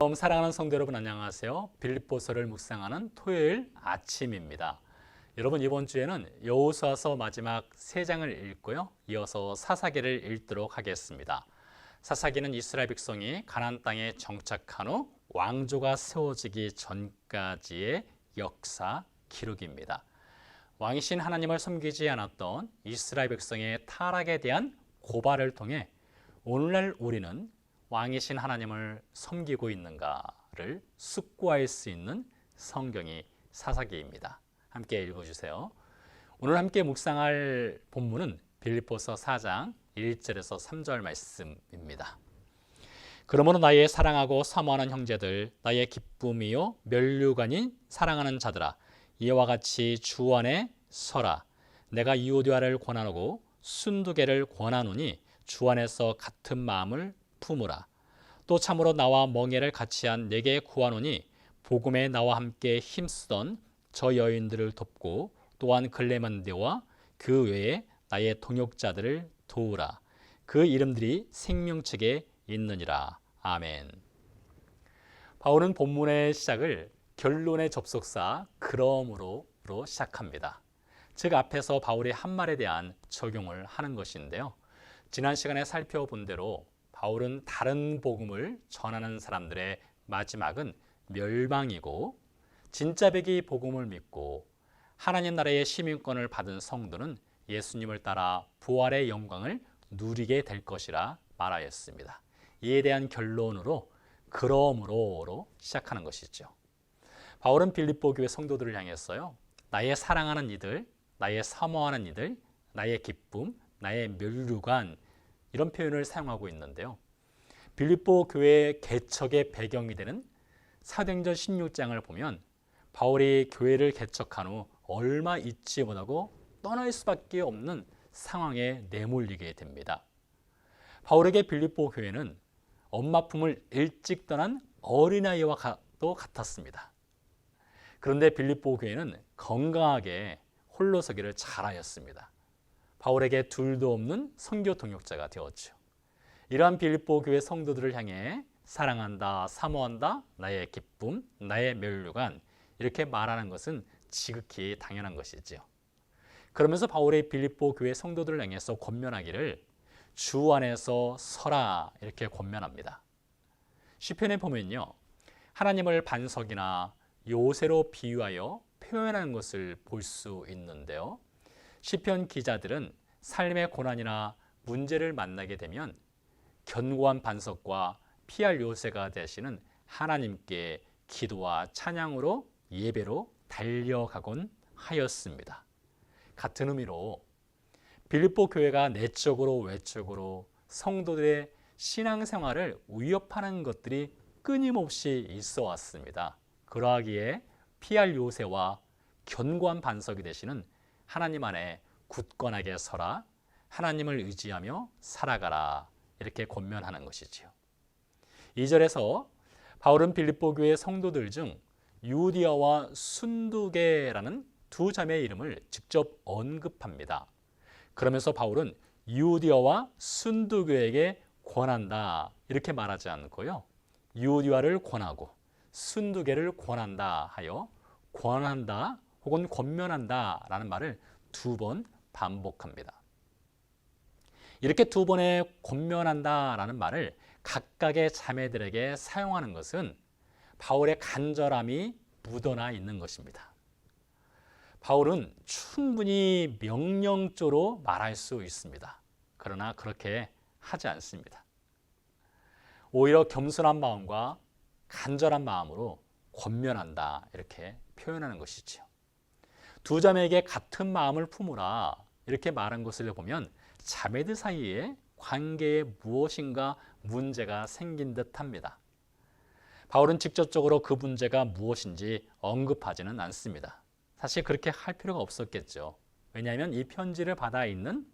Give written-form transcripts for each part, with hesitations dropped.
사랑하는 성도 여러분 안녕하세요. 빌립보서를 묵상하는 토요일 아침입니다. 여러분 이번 주에는 여호수아서 마지막 3장을 읽고요. 이어서 사사기를 읽도록 하겠습니다. 사사기는 이스라엘 백성이 가나안 땅에 정착한 후 왕조가 세워지기 전까지의 역사 기록입니다. 왕이신 하나님을 섬기지 않았던 이스라엘 백성의 타락에 대한 고발을 통해 오늘날 우리는 왕이신 하나님을 섬기고 있는가를 숙고할 수 있는 성경이 사사기입니다. 함께 읽어주세요. 오늘 함께 묵상할 본문은 빌립보서 4장 1절에서 3절 말씀입니다. 그러므로 나의 사랑하고 사모하는 형제들, 나의 기쁨이요 면류관인 사랑하는 자들아, 이와 같이 주 안에 서라. 내가 유오디아를 권하고 순두개를 권하노니 주 안에서 같은 마음을 품으라. 또 참으로 나와 멍에를 같이 한 내게 구하노니 복음에 나와 함께 힘쓰던 저 여인들을 돕고 또한 글레만데와 그 외에 나의 동역자들을 도우라. 그 이름들이 생명책에 있느니라. 아멘. 바울은 본문의 시작을 결론의 접속사 그러므로로 시작합니다. 즉 앞에서 바울의 한 말에 대한 적용을 하는 것인데요. 지난 시간에 살펴본 대로 바울은 다른 복음을 전하는 사람들의 마지막은 멸망이고 진짜 백이 복음을 믿고 하나님 나라의 시민권을 받은 성도는 예수님을 따라 부활의 영광을 누리게 될 것이라 말하였습니다. 이에 대한 결론으로 그러므로로 시작하는 것이죠. 바울은 빌립보 교회 성도들을 향했어요. 나의 사랑하는 이들, 나의 사모하는 이들, 나의 기쁨, 나의 면류관 이런 표현을 사용하고 있는데요. 빌립보 교회의 개척의 배경이 되는 사도행전 16장을 보면 바울이 교회를 개척한 후 얼마 있지 못하고 떠날 수밖에 없는 상황에 내몰리게 됩니다. 바울에게 빌립보 교회는 엄마 품을 일찍 떠난 어린아이와도 같았습니다. 그런데 빌립보 교회는 건강하게 홀로 서기를 잘하였습니다. 바울에게 둘도 없는 선교 동역자가 되었죠. 이러한 빌립보 교회 성도들을 향해 사랑한다, 사모한다, 나의 기쁨, 나의 면류관 이렇게 말하는 것은 지극히 당연한 것이지요. 그러면서 바울의 빌립보 교회 성도들을 향해서 권면하기를 주 안에서 서라 이렇게 권면합니다. 시편에 보면요, 하나님을 반석이나 요새로 비유하여 표현하는 것을 볼 수 있는데요. 시편 기자들은 삶의 고난이나 문제를 만나게 되면 견고한 반석과 피할 요새가 되시는 하나님께 기도와 찬양으로 예배로 달려가곤 하였습니다. 같은 의미로 빌립보 교회가 내적으로 외적으로 성도들의 신앙생활을 위협하는 것들이 끊임없이 있어 왔습니다. 그러하기에 피할 요새와 견고한 반석이 되시는 하나님 안에 굳건하게 서라, 하나님을 의지하며 살아가라 이렇게 권면하는 것이지요. 2절에서 바울은 빌립보 교회 성도들 중 유디아와 순두개라는 두 자매의 이름을 직접 언급합니다. 그러면서 바울은 유디아와 순두개에게 권한다 이렇게 말하지 않고요. 유디아를 권하고 순두개를 권한다 하여 권한다 혹은 권면한다 라는 말을 2번 반복합니다. 이렇게 2번의 권면한다 라는 말을 각각의 자매들에게 사용하는 것은 바울의 간절함이 묻어나 있는 것입니다. 바울은 충분히 명령조로 말할 수 있습니다. 그러나 그렇게 하지 않습니다. 오히려 겸손한 마음과 간절한 마음으로 권면한다 이렇게 표현하는 것이죠. 두 자매에게 같은 마음을 품으라 이렇게 말한 것을 보면 자매들 사이에 관계에 무엇인가 문제가 생긴 듯합니다. 바울은 직접적으로 그 문제가 무엇인지 언급하지는 않습니다. 사실 그렇게 할 필요가 없었겠죠. 왜냐하면 이 편지를 받아 있는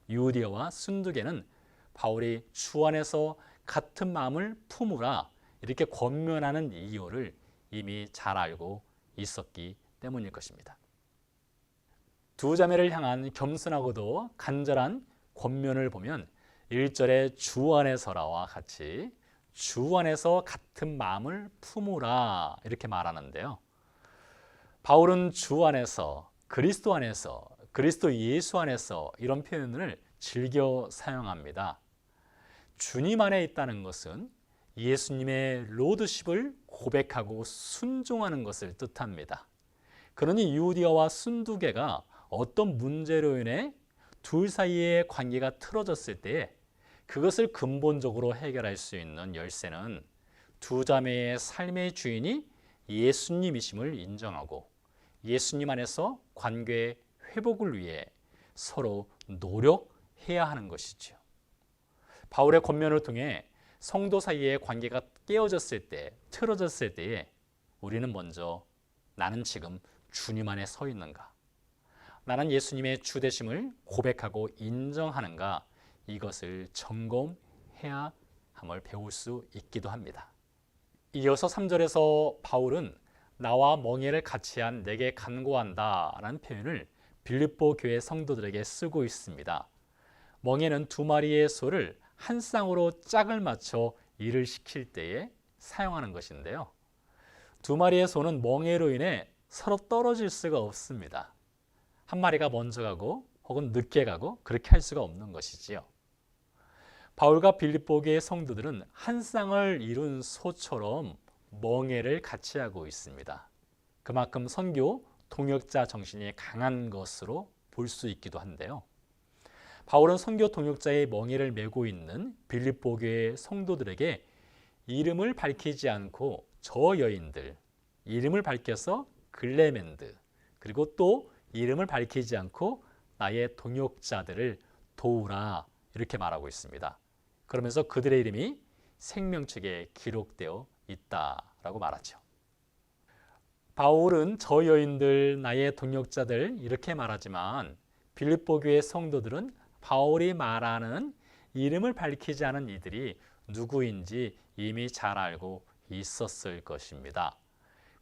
유디아와 순두개는 바울이 주 안에서 같은 마음을 품으라 이렇게 권면하는 이유를 이미 잘 알고 있었기 때문일 것입니다. 두 자매를 향한 겸손하고도 간절한 권면을 보면 1절에 주 안에 서라와 같이 주 안에서 같은 마음을 품으라 이렇게 말하는데요. 바울은 주 안에서, 그리스도 안에서, 그리스도 예수 안에서 이런 표현을 즐겨 사용합니다. 주님 안에 있다는 것은 예수님의 로드십을 고백하고 순종하는 것을 뜻합니다. 그러니 유디아와 순두개가 어떤 문제로 인해 둘 사이의 관계가 틀어졌을 때에 그것을 근본적으로 해결할 수 있는 열쇠는 두 자매의 삶의 주인이 예수님이심을 인정하고 예수님 안에서 관계의 회복을 위해 서로 노력해야 하는 것이죠. 바울의 권면을 통해 성도 사이의 관계가 깨어졌을 때, 틀어졌을 때에 우리는 먼저 나는 지금 주님 안에 서 있는가? 나는 예수님의 주 되심을 고백하고 인정하는가? 이것을 점검해야 함을 배울 수 있기도 합니다. 이어서 3절에서 바울은 나와 멍에를 같이 한 내게 간구한다 라는 표현을 빌립보 교회 성도들에게 쓰고 있습니다. 멍에는 두 마리의 소를 한 쌍으로 짝을 맞춰 일을 시킬 때에 사용하는 것인데요. 두 마리의 소는 멍에로 인해 서로 떨어질 수가 없습니다. 한 마리가 먼저 가고 혹은 늦게 가고 그렇게 할 수가 없는 것이지요. 바울과 빌립보 교회 성도들은 한 쌍을 이룬 소처럼 멍에를 같이 하고 있습니다. 그만큼 선교 동역자 정신이 강한 것으로 볼 수 있기도 한데요. 바울은 선교 동역자의 멍에를 메고 있는 빌립보 교회 성도들에게 이름을 밝히지 않고 저 여인들, 이름을 밝혀서 글레멘드, 그리고 또 이름을 밝히지 않고 나의 동역자들을 도우라 이렇게 말하고 있습니다. 그러면서 그들의 이름이 생명책에 기록되어 있다라고 말하죠. 바울은 저 여인들, 나의 동역자들 이렇게 말하지만 빌립보 교회 성도들은 바울이 말하는 이름을 밝히지 않은 이들이 누구인지 이미 잘 알고 있었을 것입니다.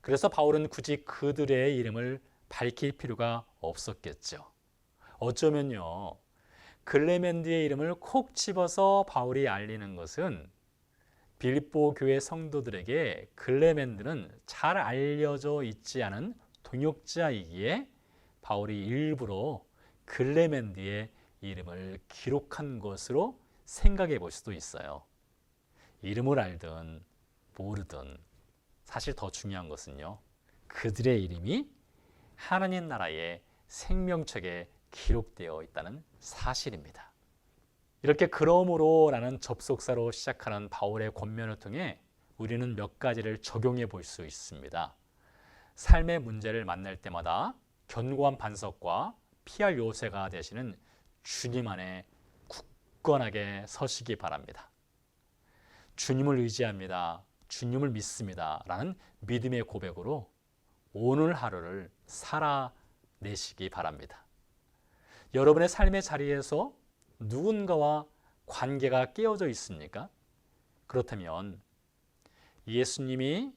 그래서 바울은 굳이 그들의 이름을 밝힐 필요가 없었겠죠. 어쩌면요, 글레멘드의 이름을 콕 집어서 바울이 알리는 것은 빌립보 교회 성도들에게 글레멘드는 잘 알려져 있지 않은 동역자이기에 바울이 일부러 글레멘드의 이름을 기록한 것으로 생각해 볼 수도 있어요. 이름을 알든 모르든 사실 더 중요한 것은요, 그들의 이름이 하나님 나라의 생명책에 기록되어 있다는 사실입니다. 이렇게 그러므로 라는 접속사로 시작하는 바울의 권면을 통해 우리는 몇 가지를 적용해 볼 수 있습니다. 삶의 문제를 만날 때마다 견고한 반석과 피할 요새가 되시는 주님 안에 굳건하게 서시기 바랍니다. 주님을 의지합니다. 주님을 믿습니다. 라는 믿음의 고백으로 오늘 하루를 살아내시기 바랍니다. 여러분의 삶의 자리에서 누군가와 관계가 깨어져 있습니까? 그렇다면 예수님이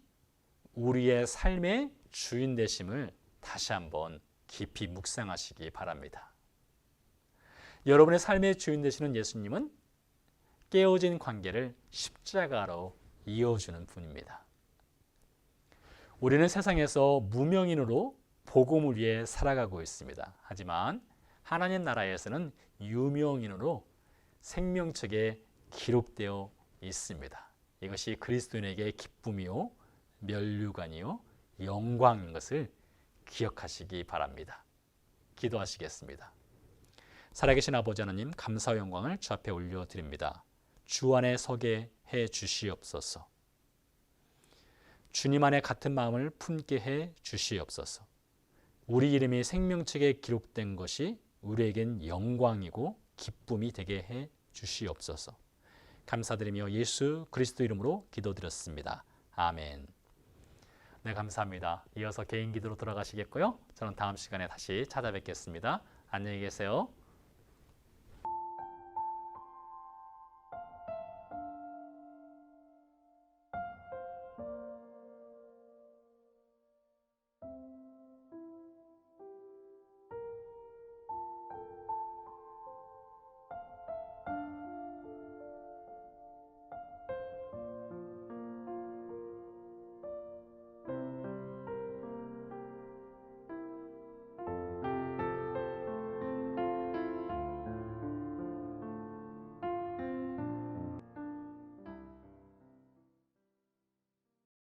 우리의 삶의 주인 되심을 다시 한번 깊이 묵상하시기 바랍니다. 여러분의 삶의 주인 되시는 예수님은 깨어진 관계를 십자가로 이어주는 분입니다. 우리는 세상에서 무명인으로 복음을 위해 살아가고 있습니다. 하지만 하나님 나라에서는 유명인으로 생명책에 기록되어 있습니다. 이것이 그리스도인에게 기쁨이요, 면류관이요, 영광인 것을 기억하시기 바랍니다. 기도하시겠습니다. 살아계신 아버지 하나님, 감사와 영광을 주 앞에 올려드립니다. 주 안에 서게 해 주시옵소서. 주님 안에 같은 마음을 품게 해 주시옵소서. 우리 이름이 생명책에 기록된 것이 우리에겐 영광이고 기쁨이 되게 해 주시옵소서. 감사드리며 예수 그리스도 이름으로 기도드렸습니다. 아멘. 네, 감사합니다. 이어서 개인 기도로 돌아가시겠고요. 저는 다음 시간에 다시 찾아뵙겠습니다. 안녕히 계세요.